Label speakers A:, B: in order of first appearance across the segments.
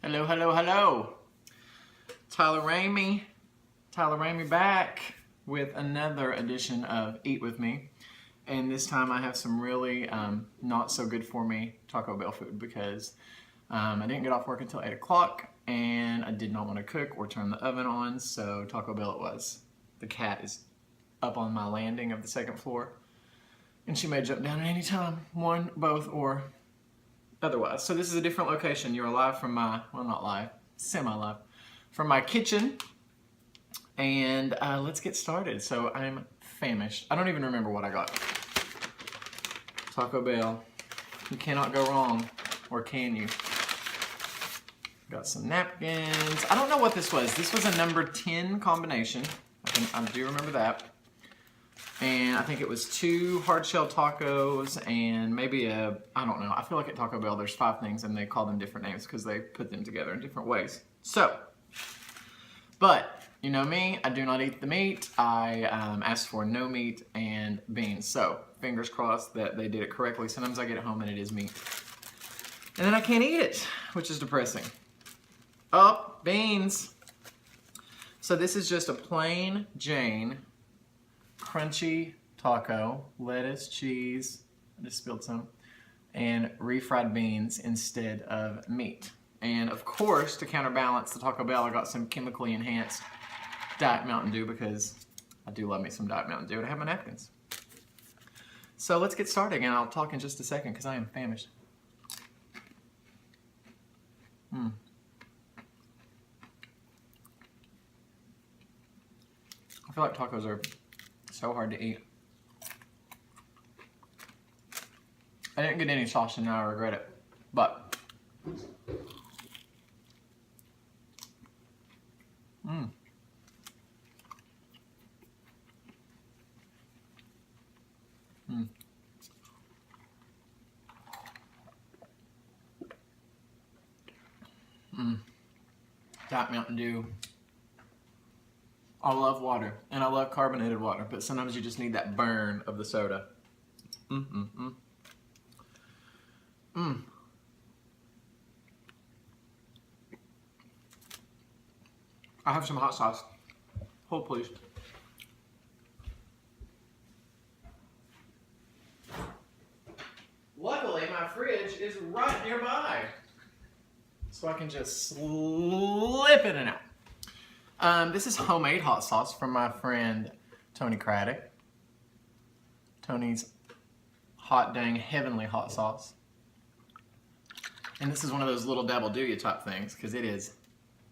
A: Hello, hello, hello. Tyler Ramey back with another edition of Eat With Me. And this time I have some really not so good for me Taco Bell food because I didn't get off work until 8 o'clock and I did not want to cook or turn the oven on, so Taco Bell it was. The cat is up on my landing of the second floor and she may jump down at any time, one, both, or otherwise. So this is a different location. You're live from my, well, not live, semi-live, from my kitchen. And let's get started. So I'm famished. I don't even remember what I got. Taco Bell. You cannot go wrong, or can you? Got some napkins. I don't know what this was. This was a number 10 combination. I do remember that. And I think it was 2 hard-shell tacos and maybe a, I don't know. I feel like at Taco Bell there's 5 things and they call them different names because they put them together in different ways. So, but you know me, I do not eat the meat. I asked for no meat and beans. So, fingers crossed that they did it correctly. Sometimes I get it home and it is meat. And then I can't eat it, which is depressing. Oh, beans. So this is just a plain Jane crunchy taco, lettuce, cheese, I just spilled some, and refried beans instead of meat. And of course, to counterbalance the Taco Bell, I got some chemically enhanced Diet Mountain Dew because I do love me some Diet Mountain Dew, and I have my napkins. So let's get started, and I'll talk in just a second because I am famished. I feel like tacos are so hard to eat. I didn't get any sauce and now I regret it. But Diet Mountain Dew. I love water, and I love carbonated water, but sometimes you just need that burn of the soda. I have some hot sauce. Hold, please. Luckily, my fridge is right nearby, so I can just slip in and out. This is homemade hot sauce from my friend Tony Craddock. Tony's hot dang heavenly hot sauce. And this is one of those little dabble do ya type things because it is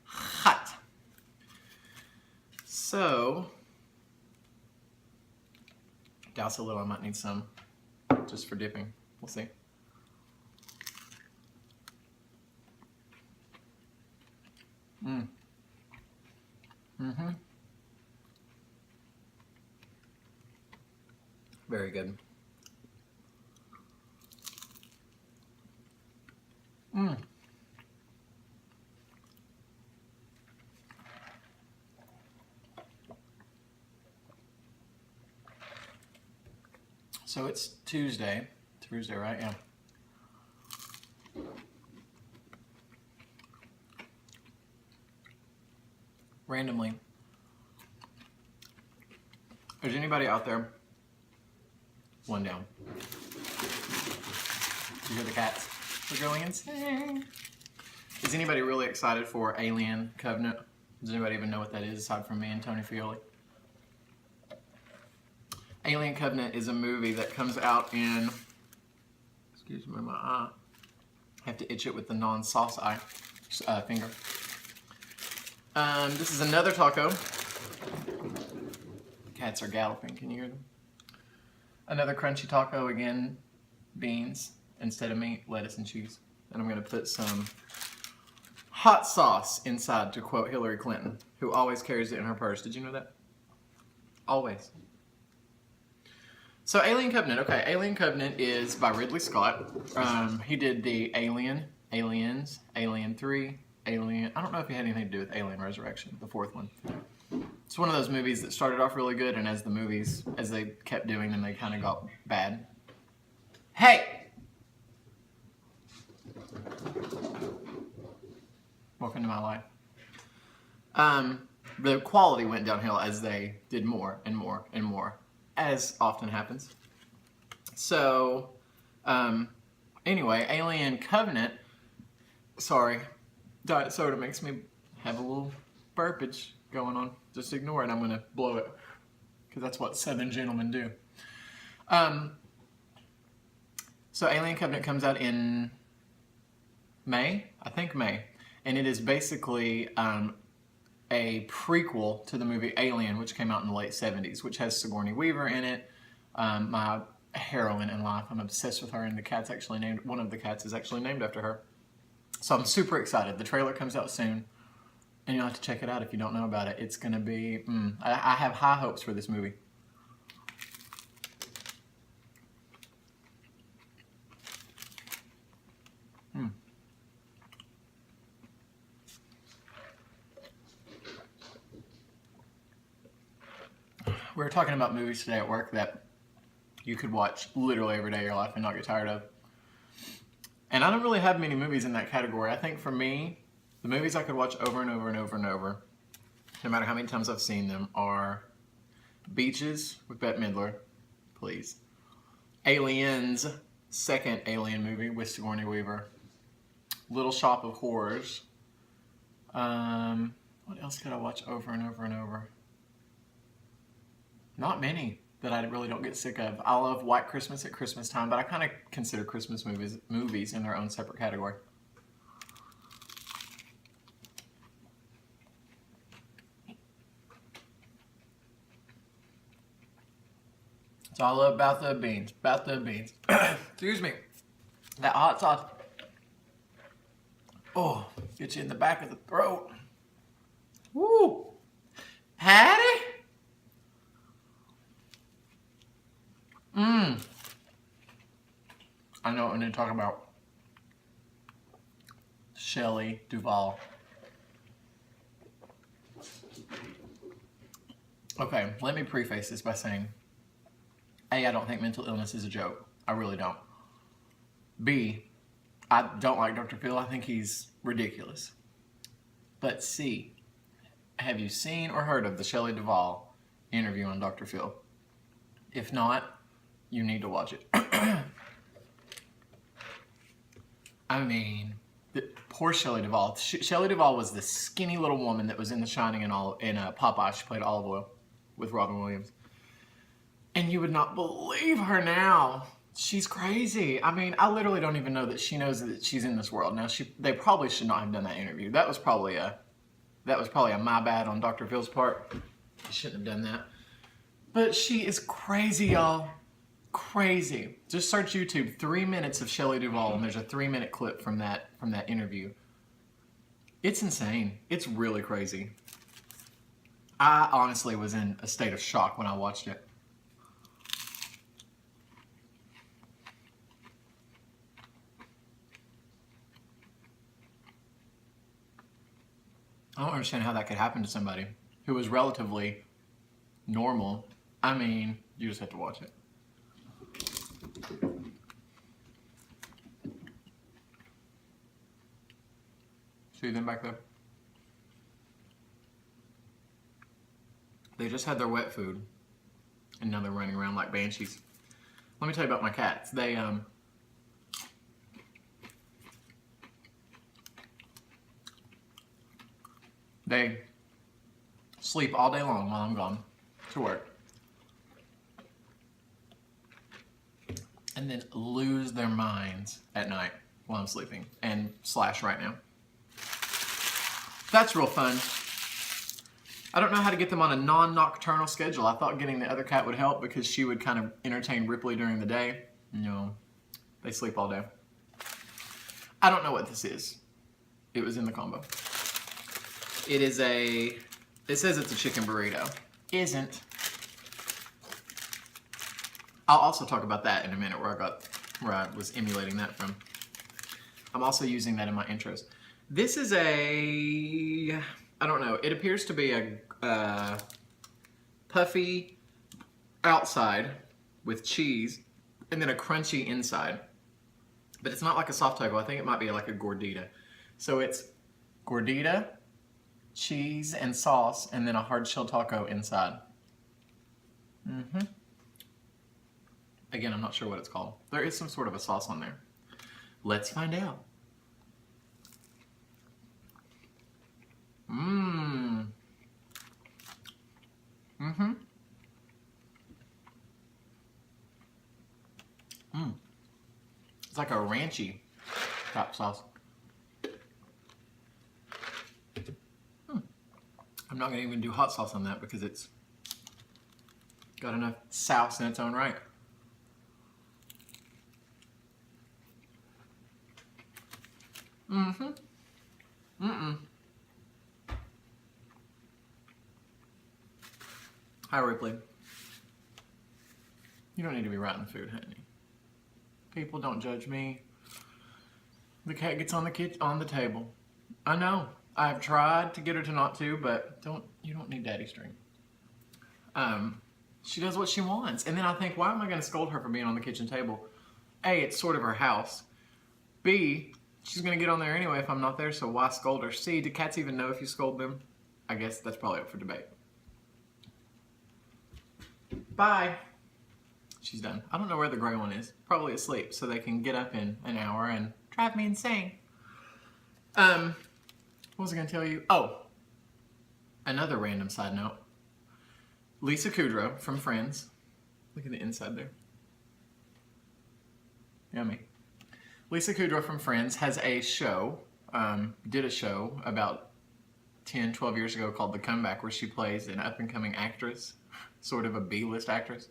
A: hot. So, douse a little, I might need some just for dipping. We'll see. Very good. So it's Tuesday. Tuesday, right? Yeah. Randomly, is anybody out there? One down. You hear the cats? They're going insane. Is anybody really excited for Alien Covenant? Does anybody even know what that is aside from me and Tony Fioli? Alien Covenant is a movie that comes out in, excuse me, my eye. I have to itch it with the non-sauce eye finger. This is another taco. Cats are galloping, can you hear them? Another crunchy taco, again, beans instead of meat, lettuce and cheese. And I'm gonna put some hot sauce inside, to quote Hillary Clinton, who always carries it in her purse. Did you know that? Always. So Alien Covenant, okay, Alien Covenant is by Ridley Scott. He did the Alien, Aliens, Alien 3, Alien, I don't know if it had anything to do with Alien Resurrection, the 4th one. It's one of those movies that started off really good, and as the movies, as they kept doing them, they kind of got bad. Hey! Welcome to my life. The quality went downhill as they did more and more and more, as often happens. So, anyway, Alien Covenant. Sorry, diet soda makes me have a little burpage going on. Just ignore it. I'm gonna blow it because that's what Southern gentlemen do. So Alien Covenant comes out in May, I think May, and it is basically a prequel to the movie Alien, which came out in the late 70s, which has Sigourney Weaver in it, my heroine in life. I'm obsessed with her, and the cat's actually named, one of the cats is actually named after her. So I'm super excited. The trailer comes out soon, and you'll have to check it out if you don't know about it. It's going to be, I have high hopes for this movie. We were talking about movies today at work that you could watch literally every day of your life and not get tired of. And I don't really have many movies in that category. I think for me, the movies I could watch over and over and over and over, no matter how many times I've seen them, are Beaches with Bette Midler, please. Aliens, second Alien movie with Sigourney Weaver. Little Shop of Horrors. What else could I watch over and over and over? Not many that I really don't get sick of. I love White Christmas at Christmas time, but I kind of consider Christmas movies in their own separate category. It's all about the beans. About the beans. Excuse me. That hot sauce. Oh, gets you in the back of the throat. Woo! Patty? I know what I need to talk about. Shelley Duvall. Okay, let me preface this by saying, A, I don't think mental illness is a joke. I really don't. B, I don't like Dr. Phil. I think he's ridiculous. But C, have you seen or heard of the Shelley Duvall interview on Dr. Phil? If not, you need to watch it. I mean, poor Shelley Duvall. Shelley Duvall was the skinny little woman that was in The Shining and in Popeye. She played Olive Oil with Robin Williams. And you would not believe her now. She's crazy. I mean, I literally don't even know that she knows that she's in this world. Now, they probably should not have done that interview. That was probably a my bad on Dr. Phil's part. He shouldn't have done that. But she is crazy, y'all. Crazy. Just search YouTube 3 minutes of Shelley Duvall, and there's a 3-minute clip from that interview. It's insane. It's really crazy. I honestly was in a state of shock when I watched it. I don't understand how that could happen to somebody who was relatively normal. I mean, you just have to watch it. See them back there? They just had their wet food, and now they're running around like banshees. Let me tell you about my cats. They sleep all day long while I'm gone to work. And then lose their minds at night while I'm sleeping. And slash right now. That's real fun. I don't know how to get them on a non-nocturnal schedule. I thought getting the other cat would help because she would kind of entertain Ripley during the day. No, they sleep all day. I don't know what this is. It was in the combo. It says it's a chicken burrito. Isn't. I'll also talk about that in a minute where I was emulating that from. I'm also using that in my intros. This is I don't know, it appears to be a puffy outside with cheese and then a crunchy inside. But it's not like a soft taco. I think it might be like a gordita. So it's gordita, cheese and sauce, and then a hard shell taco inside. Again, I'm not sure what it's called. There is some sort of a sauce on there. Let's find out. It's like a ranchy type sauce. I'm not gonna even do hot sauce on that because it's got enough sauce in its own right. Hi, Ripley. You don't need to be writing food, honey. People, don't judge me. The cat gets on the table. I know. I've tried to get her to not to, but you don't need daddy string. She does what she wants. And then I think, why am I going to scold her for being on the kitchen table? A, it's sort of her house. B, she's going to get on there anyway if I'm not there, so why scold her? C, do cats even know if you scold them? I guess that's probably up for debate. Bye. She's done. I don't know where the gray one is. Probably asleep, so they can get up in an hour and drive me insane. What was I going to tell you? Oh, another random side note. Lisa Kudrow from Friends. Look at the inside there. Yummy. Lisa Kudrow from Friends has a show, did a show about 10, 12 years ago called The Comeback, where she plays an up-and-coming actress, sort of a B-list actress,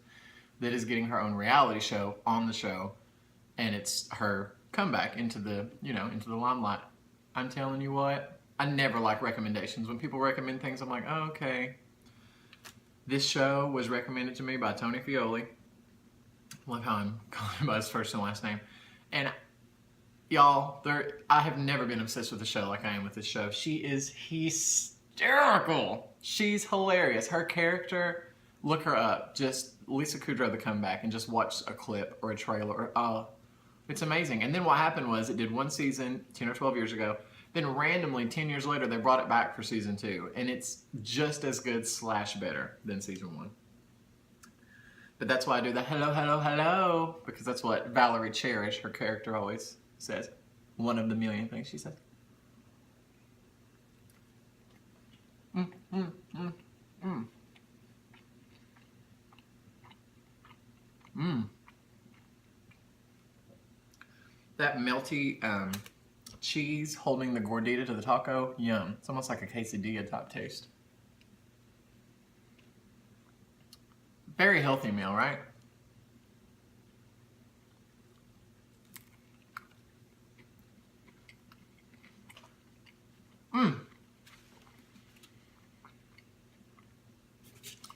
A: that is getting her own reality show on the show, and it's her comeback into the, into the limelight. I'm telling you what, I never like recommendations. When people recommend things, I'm like, oh, okay. This show was recommended to me by Tony Fioli. Love how I'm calling him by his first and last name. And y'all, I have never been obsessed with a show like I am with this show. She is hysterical. She's hilarious. Her character, look her up. Just Lisa Kudrow, The Comeback, and just watch a clip or a trailer. It's amazing. And then what happened was it did one season 10 or 12 years ago. Then randomly, 10 years later, they brought it back for season 2. And it's just as good / better than season 1. But that's why I do the hello, hello, hello. Because that's what Valerie Cherish, her character, always says. One of the million things she says. That melty cheese holding the gordita to the taco, yum. It's almost like a quesadilla type taste. Very healthy meal, right?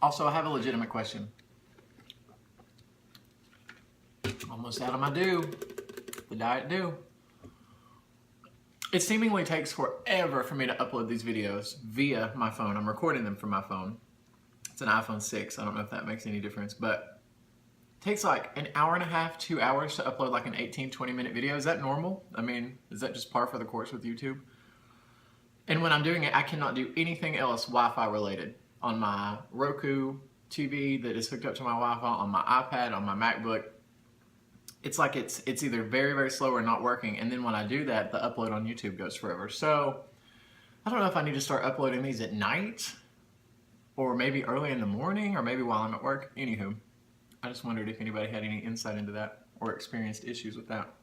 A: Also, I have a legitimate question. Almost out of my due. The diet due. It seemingly takes forever for me to upload these videos via my phone. I'm recording them from my phone. It's an iPhone 6. I don't know if that makes any difference, but it takes like an hour and a half, 2 hours to upload like an 18, 20-minute video. Is that normal? I mean, is that just par for the course with YouTube? And when I'm doing it, I cannot do anything else Wi-Fi related. On my Roku TV that is hooked up to my Wi-Fi, on my iPad, on my MacBook, it's like it's either very, very slow or not working. And then when I do that, the upload on YouTube goes forever. So I don't know if I need to start uploading these at night or maybe early in the morning or maybe while I'm at work. Anywho, I just wondered if anybody had any insight into that or experienced issues with that.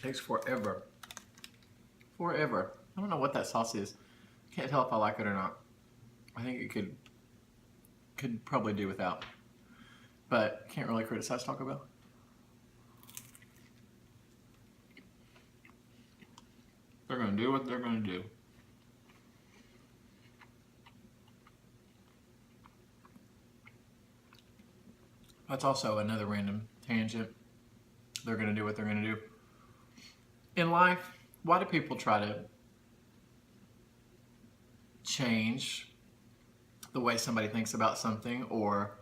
A: Takes forever. Forever. I don't know what that sauce is. Can't tell if I like it or not. I think it could probably do without. But can't really criticize Taco Bell. They're gonna do what they're gonna do. That's also another random tangent. They're gonna do what they're gonna do. In life, Why do people try to change the way somebody thinks about something? Or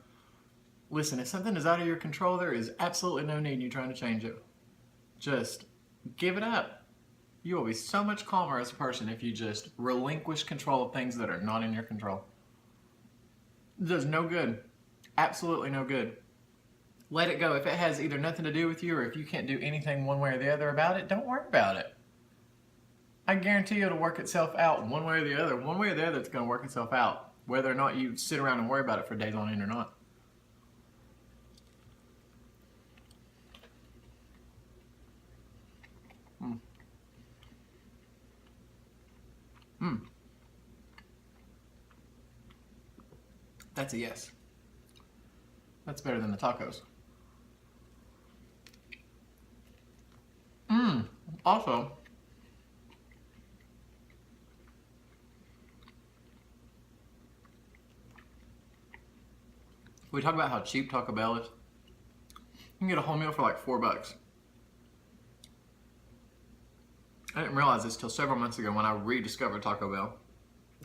A: listen, if something is out of your control, there is absolutely no need in you trying to change it. Just give it up. You will be so much calmer as a person if you just relinquish control of things that are not in your control. It does no good. Absolutely no good. Let it go. If it has either nothing to do with you or if you can't do anything one way or the other about it, don't worry about it. I guarantee you it'll work itself out one way or the other. One way or the other, it's going to work itself out, whether or not you sit around and worry about it for days on end or not. That's a yes. That's better than the tacos. Also, we talk about how cheap Taco Bell is. You can get a whole meal for like $4. I didn't realize this till several months ago when I rediscovered Taco Bell.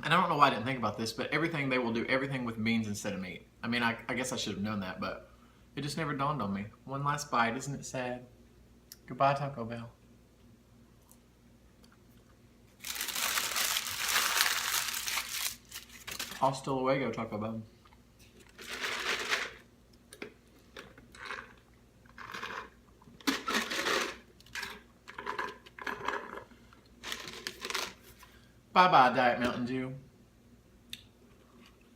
A: And I don't know why I didn't think about this, but they will do everything with beans instead of meat. I mean, I guess I should have known that, but it just never dawned on me. One last bite, isn't it sad? Goodbye, Taco Bell. Hasta luego, Taco Bell. Bye-bye, Diet Mountain Dew.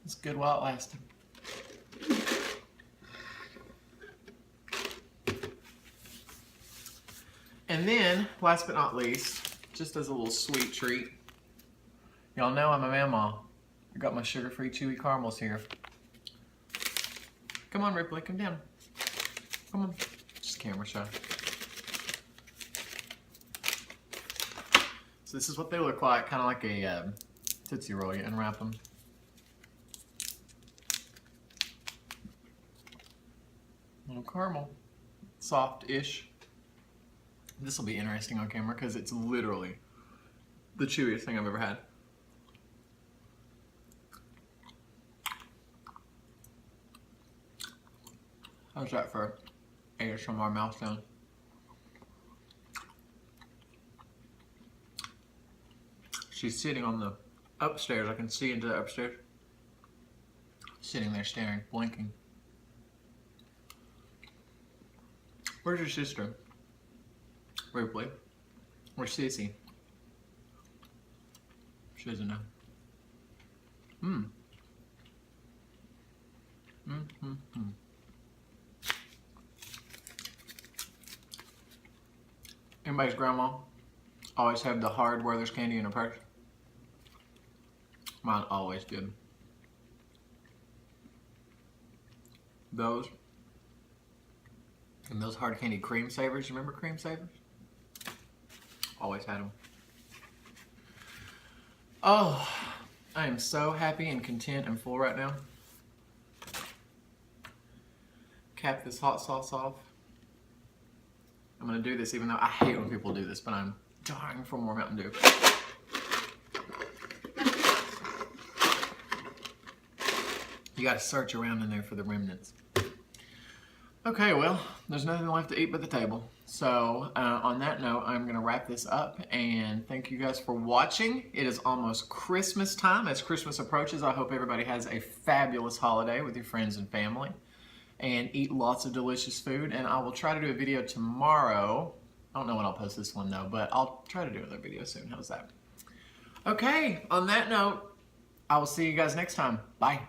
A: It's good while it lasted. And then, last but not least, just as a little sweet treat, y'all know I'm a mamaw. I got my sugar-free chewy caramels here. Come on, Ripley, come down. Come on. Just camera shy. So this is what they look like, kind of like a Tootsie Roll. You unwrap them. Little caramel. Soft-ish. This will be interesting on camera because it's literally the chewiest thing I've ever had. How's that for ASMR mouth sound? She's sitting on the upstairs. I can see into the upstairs. Sitting there staring, blinking. Where's your sister? Ripley. Where's Sissy? She doesn't know. Anybody's grandma always have the hard Werther's candy in her purse? Mine always did. Those. And those hard candy cream savers. Remember cream savers? Always had them. Oh, I am so happy and content and full right now. Cap this hot sauce off. I'm gonna do this even though I hate when people do this, but I'm dying for more Mountain Dew. You gotta search around in there for the remnants. Okay, well, there's nothing left to eat but the table. So on that note, I'm gonna wrap this up and thank you guys for watching. It is almost Christmas time. As Christmas approaches, I hope everybody has a fabulous holiday with your friends and family and eat lots of delicious food. And I will try to do a video tomorrow. I don't know when I'll post this one though, but I'll try to do another video soon. How's that? Okay, on that note, I will see you guys next time. Bye.